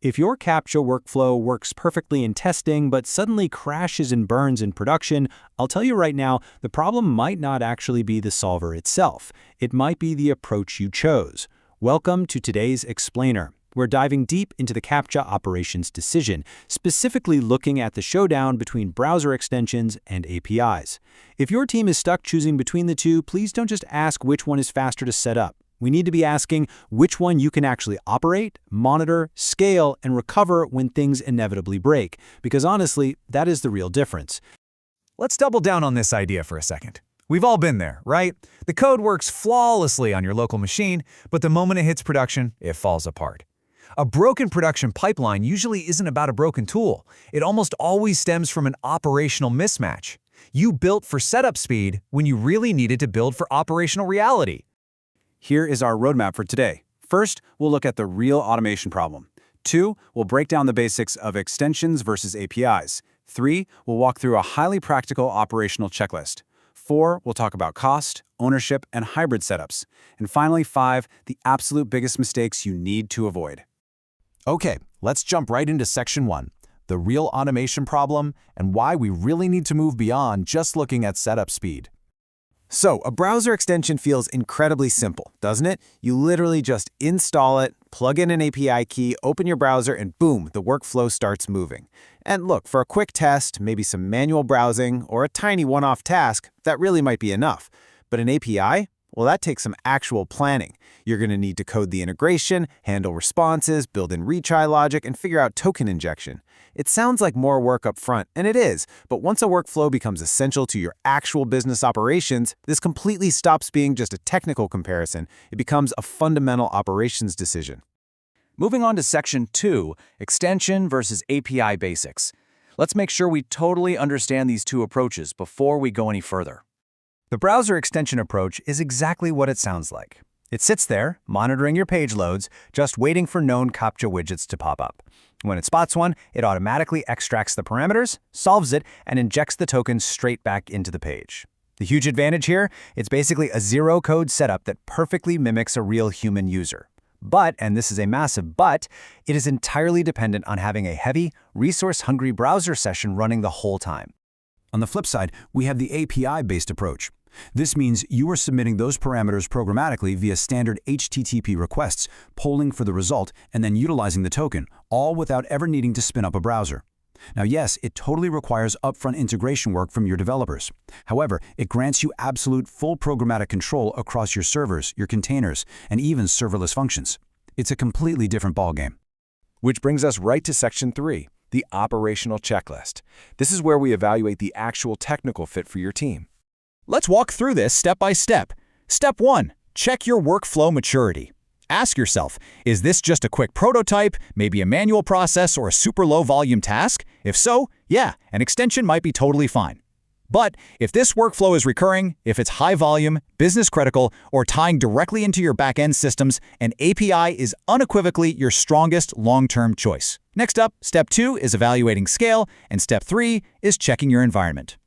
If your CAPTCHA workflow works perfectly in testing but suddenly crashes and burns in production, I'll tell you right now, the problem might not actually be the solver itself. It might be the approach you chose. Welcome to today's Explainer. We're diving deep into the CAPTCHA operations decision, specifically looking at the showdown between browser extensions and APIs. If your team is stuck choosing between the two, please don't just ask which one is faster to set up. We need to be asking which one you can actually operate, monitor, scale, and recover when things inevitably break, because honestly, that is the real difference. Let's double down on this idea for a second. We've all been there, right? The code works flawlessly on your local machine, but the moment it hits production, it falls apart. A broken production pipeline usually isn't about a broken tool. It almost always stems from an operational mismatch. You built for setup speed when you really needed to build for operational reality. Here is our roadmap for today. First, we'll look at the real automation problem. 2, we'll break down the basics of extensions versus APIs. 3, we'll walk through a highly practical operational checklist. 4, we'll talk about cost, ownership, and hybrid setups. And finally, 5, the absolute biggest mistakes you need to avoid. Okay, let's jump right into section 1, the real automation problem and why we really need to move beyond just looking at setup speed. So, a browser extension feels incredibly simple, doesn't it? You literally just install it, plug in an API key, open your browser, and boom, the workflow starts moving. And look, for a quick test, maybe some manual browsing, or a tiny one-off task, that really might be enough. But an API? Well, that takes some actual planning. You're going to need to code the integration, handle responses, build in retry logic, and figure out token injection. It sounds like more work up front, and it is, but once a workflow becomes essential to your actual business operations, this completely stops being just a technical comparison. It becomes a fundamental operations decision. Moving on to section 2, extension versus API basics. Let's make sure we totally understand these two approaches before we go any further. The browser extension approach is exactly what it sounds like. It sits there, monitoring your page loads, just waiting for known CAPTCHA widgets to pop up. When it spots one, it automatically extracts the parameters, solves it, and injects the token straight back into the page. The huge advantage here, it's basically a zero-code setup that perfectly mimics a real human user. But, and this is a massive but, it is entirely dependent on having a heavy, resource-hungry browser session running the whole time. On the flip side, we have the API-based approach. This means you are submitting those parameters programmatically via standard HTTP requests, polling for the result, and then utilizing the token, all without ever needing to spin up a browser. Now yes, it totally requires upfront integration work from your developers. However, it grants you absolute full programmatic control across your servers, your containers, and even serverless functions. It's a completely different ballgame. Which brings us right to section 3, the operational checklist. This is where we evaluate the actual technical fit for your team. Let's walk through this step by step. Step 1. Check your workflow maturity. Ask yourself, is this just a quick prototype, maybe a manual process, or a super low-volume task? If so, yeah, an extension might be totally fine. But if this workflow is recurring, if it's high volume, business critical, or tying directly into your back-end systems, an API is unequivocally your strongest long-term choice. Next up, step 2 is evaluating scale, and step 3 is checking your environment.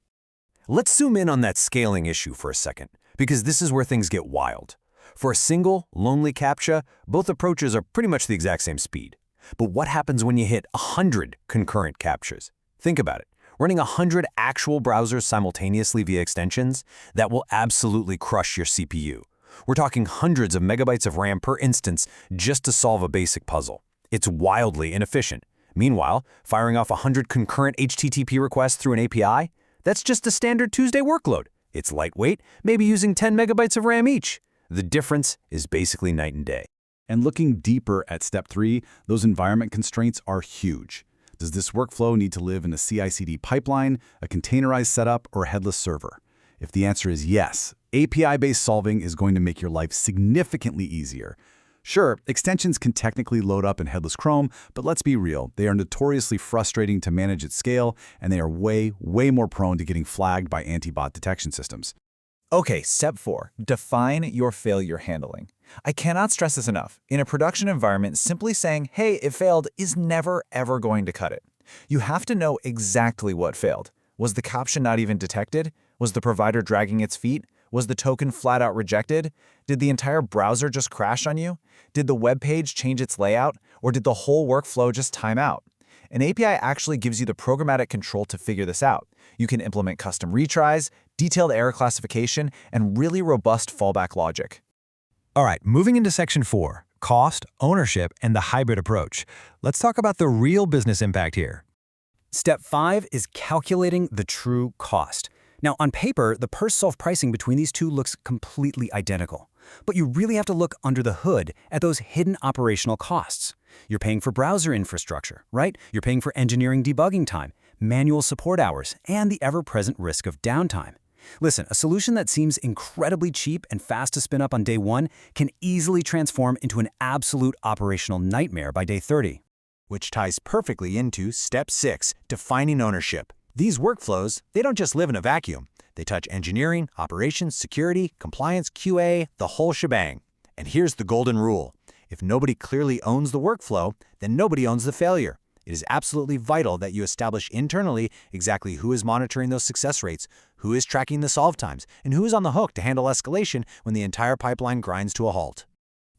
Let's zoom in on that scaling issue for a second, because this is where things get wild. For a single, lonely CAPTCHA, both approaches are pretty much the exact same speed. But what happens when you hit 100 concurrent CAPTCHAs? Think about it. Running 100 actual browsers simultaneously via extensions, that will absolutely crush your CPU. We're talking hundreds of megabytes of RAM per instance just to solve a basic puzzle. It's wildly inefficient. Meanwhile, firing off 100 concurrent HTTP requests through an API, that's just a standard Tuesday workload. It's lightweight, maybe using 10 megabytes of RAM each. The difference is basically night and day. And looking deeper at step 3, those environment constraints are huge. Does this workflow need to live in a CI/CD pipeline, a containerized setup, or a headless server? If the answer is yes, API-based solving is going to make your life significantly easier. Sure, extensions can technically load up in headless Chrome, but let's be real, they are notoriously frustrating to manage at scale, and they are way more prone to getting flagged by anti-bot detection systems. Okay, step 4. Define your failure handling. I cannot stress this enough. In a production environment, simply saying, hey, it failed is never, ever going to cut it. You have to know exactly what failed. Was the CAPTCHA not even detected? Was the provider dragging its feet? Was the token flat out rejected? Did the entire browser just crash on you? Did the web page change its layout? Or did the whole workflow just time out? An API actually gives you the programmatic control to figure this out. You can implement custom retries, detailed error classification, and really robust fallback logic. All right, moving into Section 4, cost, ownership, and the hybrid approach. Let's talk about the real business impact here. Step 5 is calculating the true cost. Now, on paper, the per-self pricing between these two looks completely identical. But you really have to look under the hood at those hidden operational costs. You're paying for browser infrastructure, right? You're paying for engineering debugging time, manual support hours, and the ever-present risk of downtime. Listen, a solution that seems incredibly cheap and fast to spin up on day 1 can easily transform into an absolute operational nightmare by day 30. Which ties perfectly into Step 6, defining ownership. These workflows, they don't just live in a vacuum. They touch engineering, operations, security, compliance, QA, the whole shebang. And here's the golden rule. If nobody clearly owns the workflow, then nobody owns the failure. It is absolutely vital that you establish internally exactly who is monitoring those success rates, who is tracking the solve times, and who is on the hook to handle escalation when the entire pipeline grinds to a halt.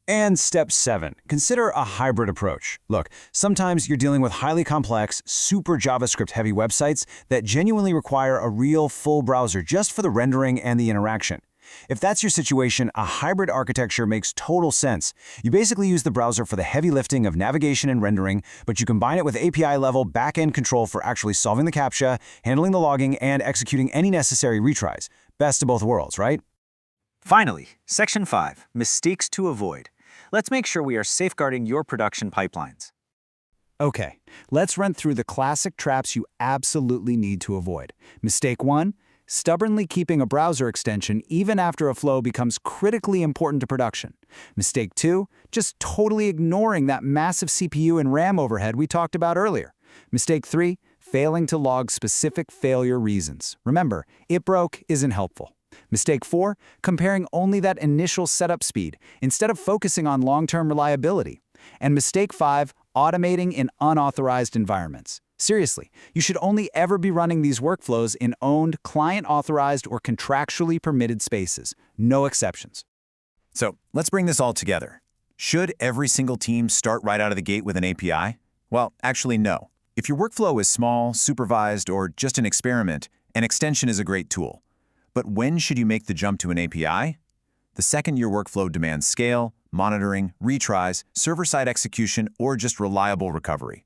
And Step 7, consider a hybrid approach. Look, sometimes you're dealing with highly complex, super JavaScript-heavy websites that genuinely require a real full browser just for the rendering and the interaction. If that's your situation, a hybrid architecture makes total sense. You basically use the browser for the heavy lifting of navigation and rendering, but you combine it with API-level back-end control for actually solving the CAPTCHA, handling the logging, and executing any necessary retries. Best of both worlds, right? Finally, Section 5, mistakes to avoid. Let's make sure we are safeguarding your production pipelines. Okay, let's run through the classic traps you absolutely need to avoid. Mistake 1, stubbornly keeping a browser extension even after a flow becomes critically important to production. Mistake 2, just totally ignoring that massive CPU and RAM overhead we talked about earlier. Mistake 3, failing to log specific failure reasons. Remember, it broke isn't helpful. Mistake 4, comparing only that initial setup speed instead of focusing on long-term reliability. And mistake 5, automating in unauthorized environments. Seriously, you should only ever be running these workflows in owned, client-authorized, or contractually permitted spaces. No exceptions. So let's bring this all together. Should every single team start right out of the gate with an API? Well, actually, no. If your workflow is small, supervised, or just an experiment, an extension is a great tool. But when should you make the jump to an API? The second your workflow demands scale, monitoring, retries, server-side execution, or just reliable recovery.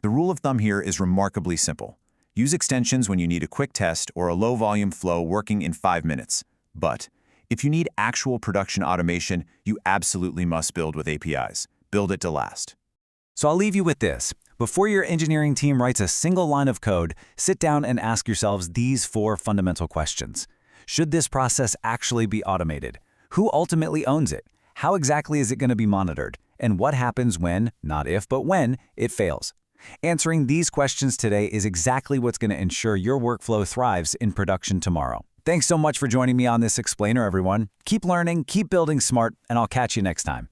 The rule of thumb here is remarkably simple. Use extensions when you need a quick test or a low-volume flow working in 5 minutes. But if you need actual production automation, you absolutely must build with APIs. Build it to last. So I'll leave you with this. Before your engineering team writes a single line of code, sit down and ask yourselves these 4 fundamental questions. Should this process actually be automated? Who ultimately owns it? How exactly is it going to be monitored? And what happens when, not if, but when, it fails? Answering these questions today is exactly what's going to ensure your workflow thrives in production tomorrow. Thanks so much for joining me on this explainer, everyone. Keep learning, keep building smart, and I'll catch you next time.